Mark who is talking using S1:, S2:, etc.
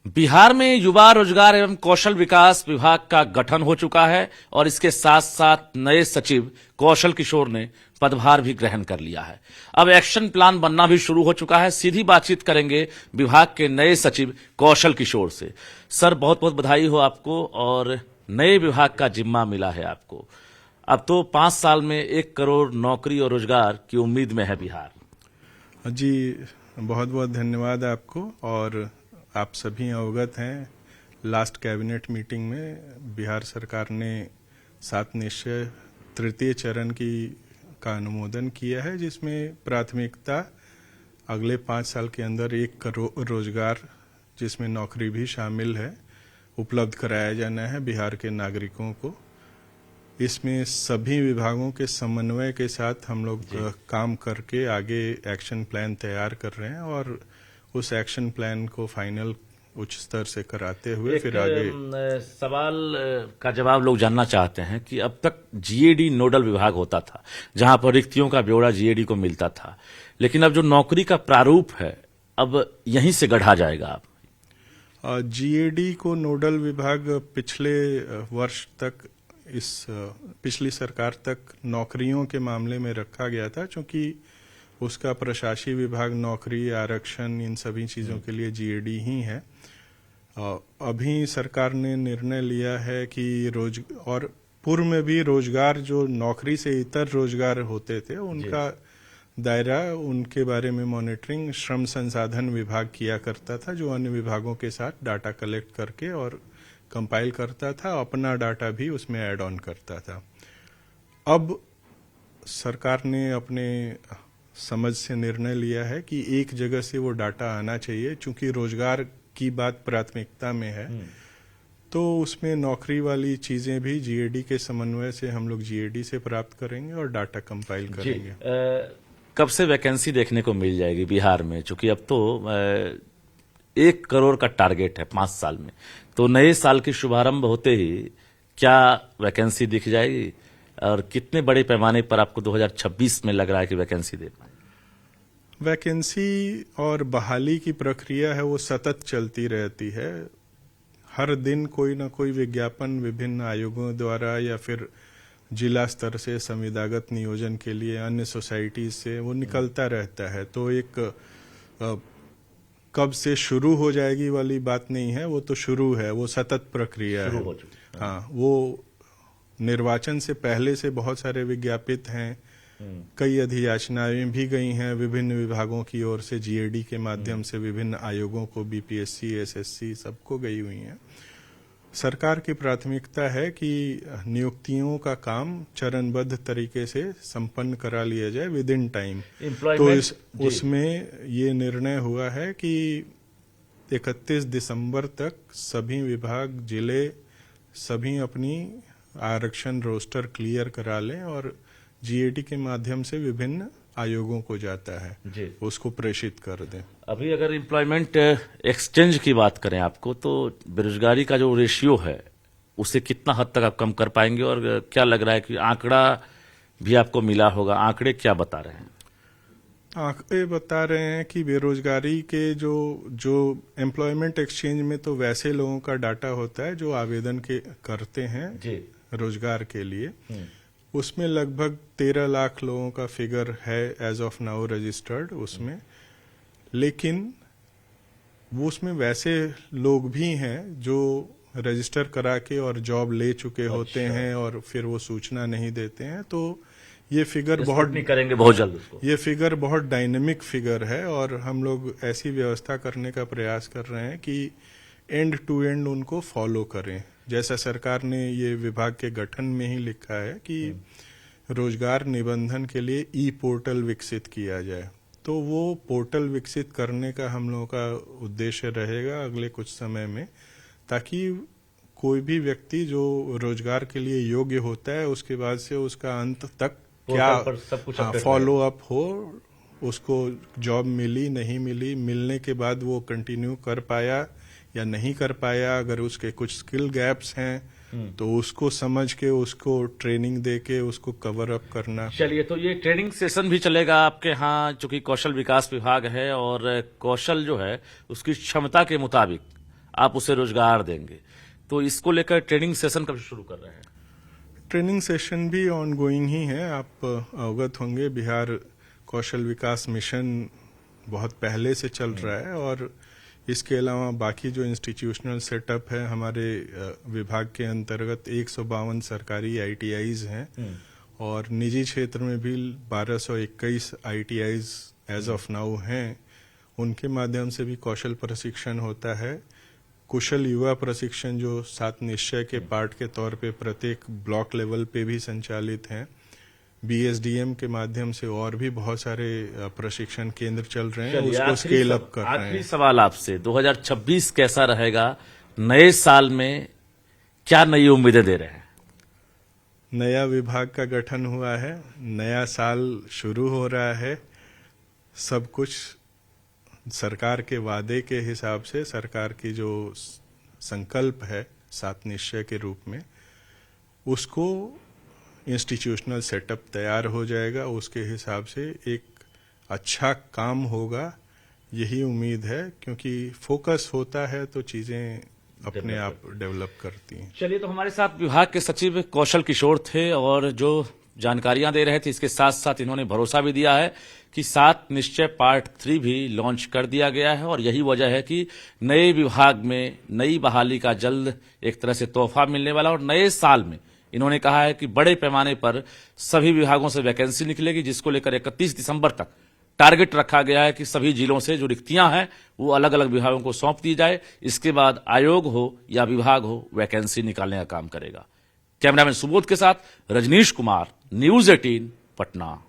S1: बिहार में युवा रोजगार एवं कौशल विकास विभाग का गठन हो चुका है और इसके साथ साथ नए सचिव कौशल किशोर ने पदभार भी ग्रहण कर लिया है। अब एक्शन प्लान बनना भी शुरू हो चुका है। सीधी बातचीत करेंगे विभाग के नए सचिव कौशल किशोर से। सर, बहुत बहुत बधाई हो आपको और नए विभाग का जिम्मा मिला है आपको। अब तो 5 साल में 1 करोड़ नौकरी और रोजगार की उम्मीद में है बिहार।
S2: जी, बहुत बहुत धन्यवाद आपको। और आप सभी अवगत हैं, लास्ट कैबिनेट मीटिंग में बिहार सरकार ने 7 निश्चय तृतीय चरण का अनुमोदन किया है, जिसमें प्राथमिकता अगले 5 साल के अंदर 1 करोड़ रोजगार, जिसमें नौकरी भी शामिल है, उपलब्ध कराया जाना है बिहार के नागरिकों को। इसमें सभी विभागों के समन्वय के साथ हम लोग काम करके आगे एक्शन प्लान तैयार कर रहे हैं और उस एक्शन प्लान को फाइनल उच्च स्तर से कराते हुए फिर आगे
S1: सवाल का जवाब लोग जानना चाहते हैं कि अब तक जीएडी नोडल विभाग होता था, जहां पर रिक्तियों का ब्यौरा जीएडी को मिलता था, लेकिन अब जो नौकरी का प्रारूप है अब यहीं से गढ़ा जाएगा। आप
S2: जीएडी को नोडल विभाग पिछले वर्ष तक पिछली सरकार तक नौकरियों के मामले में रखा गया था, क्योंकि उसका प्रशासकीय विभाग नौकरी आरक्षण इन सभी चीजों के लिए जीएडी ही है। अभी सरकार ने निर्णय लिया है कि और पूर्व में भी रोजगार, जो नौकरी से इतर रोजगार होते थे, उनका दायरा, उनके बारे में मॉनिटरिंग श्रम संसाधन विभाग किया करता था, जो अन्य विभागों के साथ डाटा कलेक्ट करके और कंपाइल करता था, अपना डाटा भी उसमें ऐड ऑन करता था। अब सरकार ने अपने समझ से निर्णय लिया है कि एक जगह से वो डाटा आना चाहिए, चूंकि रोजगार की बात प्राथमिकता में है, तो उसमें नौकरी वाली चीजें भी जीएडी के समन्वय से हम लोग जीएडी से प्राप्त करेंगे और डाटा कंपाइल करेंगे।
S1: कब से वैकेंसी देखने को मिल जाएगी बिहार में? चूंकि अब तो 1 करोड़ का टारगेट है 5 साल में, तो नए साल की शुभारंभ होते ही क्या वैकेंसी दिख जाएगी और कितने बड़े पैमाने पर आपको 2026 में लग रहा है कि वैकेंसी दे पाए?
S2: वैकेंसी और बहाली की प्रक्रिया है वो सतत चलती रहती है। हर दिन कोई ना कोई विज्ञापन विभिन्न आयोगों द्वारा या फिर जिला स्तर से संविदागत नियोजन के लिए अन्य सोसाइटी से वो निकलता रहता है। तो एक कब से शुरू हो जाएगी वाली बात नहीं है, वो तो शुरू है, वो सतत प्रक्रिया है। हाँ, वो निर्वाचन से पहले से बहुत सारे विज्ञापित हैं, कई अधियाचनाएं भी गई हैं विभिन्न विभागों की ओर से जीएडी के माध्यम से विभिन्न आयोगों को, बीपीएससी, एसएससी, सबको गई हुई हैं। सरकार की प्राथमिकता है कि नियुक्तियों का काम चरणबद्ध तरीके से संपन्न करा लिया जाए विद इन टाइम। तो उसमें ये निर्णय हुआ है कि 31 दिसंबर तक सभी विभाग, जिले, सभी अपनी आरक्षण रोस्टर क्लियर करा लें और जीएडी के माध्यम से विभिन्न आयोगों को जाता है, उसको प्रेषित कर दें।
S1: अभी अगर एम्प्लॉयमेंट एक्सचेंज की बात करें आपको, तो बेरोजगारी का जो रेशियो है उसे कितना हद तक आप कम कर पाएंगे और क्या लग रहा है कि आंकड़ा भी आपको मिला होगा, आंकड़े क्या बता रहे हैं?
S2: आंकड़े बता रहे हैं कि बेरोजगारी के जो एम्प्लॉयमेंट एक्सचेंज में तो वैसे लोगों का डाटा होता है जो आवेदन करते हैं रोजगार के लिए, उसमें लगभग 13 लाख लोगों का फिगर है एज ऑफ नाउ रजिस्टर्ड उसमें। लेकिन वो उसमें वैसे लोग भी हैं जो रजिस्टर करा के और जॉब ले चुके होते हैं और फिर वो सूचना नहीं देते हैं। तो ये फिगर बहुत
S1: जल्द
S2: ये फिगर बहुत डायनेमिक फिगर है और हम लोग ऐसी व्यवस्था करने का प्रयास कर रहे हैं कि एंड टू एंड उनको फॉलो करें। जैसा सरकार ने ये विभाग के गठन में ही लिखा है कि रोजगार निबंधन के लिए ई पोर्टल विकसित किया जाए, तो वो पोर्टल विकसित करने का हम लोगों का उद्देश्य रहेगा अगले कुछ समय में, ताकि कोई भी व्यक्ति जो रोजगार के लिए योग्य होता है उसके बाद से उसका अंत तक क्या फॉलो अप हो, उसको जॉब मिली नहीं मिली, मिलने के बाद वो कंटिन्यू कर पाया या नहीं कर पाया, अगर उसके कुछ स्किल गैप्स हैं तो उसको समझ के उसको ट्रेनिंग दे के उसको कवर अप करना।
S1: चलिए, तो ये ट्रेनिंग सेशन भी चलेगा आपके यहाँ, चूंकि कौशल विकास विभाग है और कौशल जो है उसकी क्षमता के मुताबिक आप उसे रोजगार देंगे, तो इसको लेकर ट्रेनिंग सेशन कब शुरू कर रहे हैं?
S2: ट्रेनिंग सेशन भी ऑनगोइंग ही है। आप अवगत होंगे, बिहार कौशल विकास मिशन बहुत पहले से चल रहा है और इसके अलावा बाकी जो इंस्टीट्यूशनल सेटअप है हमारे विभाग के अंतर्गत 152 सरकारी आईटीआईज हैं और निजी क्षेत्र में भी 1221 आईटीआईज एज ऑफ नाउ हैं। उनके माध्यम से भी कौशल प्रशिक्षण होता है। कुशल युवा प्रशिक्षण जो 7 निश्चय के पार्ट के तौर पे प्रत्येक ब्लॉक लेवल पे भी संचालित हैं। बीएसडीएम के माध्यम से और भी बहुत सारे प्रशिक्षण केंद्र चल रहे हैं, उसको स्केल अप कर रहे हैं।
S1: आखिरी सवाल आपसे, 2026 कैसा रहेगा? नए साल में क्या नई उम्मीदें दे रहे हैं?
S2: नया विभाग का गठन हुआ है, नया साल शुरू हो रहा है। सब कुछ सरकार के वादे के हिसाब से, सरकार की जो संकल्प है 7 निश्चय के रूप में, उसको इंस्टीट्यूशनल सेटअप तैयार हो जाएगा। उसके हिसाब से एक अच्छा काम होगा, यही उम्मीद है, क्योंकि फोकस होता है तो चीजें अपने आप डेवलप करती हैं।
S1: चलिए, तो हमारे साथ विभाग के सचिव कौशल किशोर थे और जो जानकारियां दे रहे थे, इसके साथ साथ इन्होंने भरोसा भी दिया है कि 7 निश्चय पार्ट 3 भी लॉन्च कर दिया गया है और यही वजह है कि नए विभाग में नई बहाली का जल्द एक तरह से तोहफा मिलने वाला और नए साल में इन्होंने कहा है कि बड़े पैमाने पर सभी विभागों से वैकेंसी निकलेगी, जिसको लेकर 31 दिसंबर तक टारगेट रखा गया है कि सभी जिलों से जो रिक्तियां हैं वो अलग अलग विभागों को सौंप दी जाए। इसके बाद आयोग हो या विभाग हो, वैकेंसी निकालने का काम करेगा। कैमरामैन सुबोध के साथ रजनीश कुमार, न्यूज 18 पटना।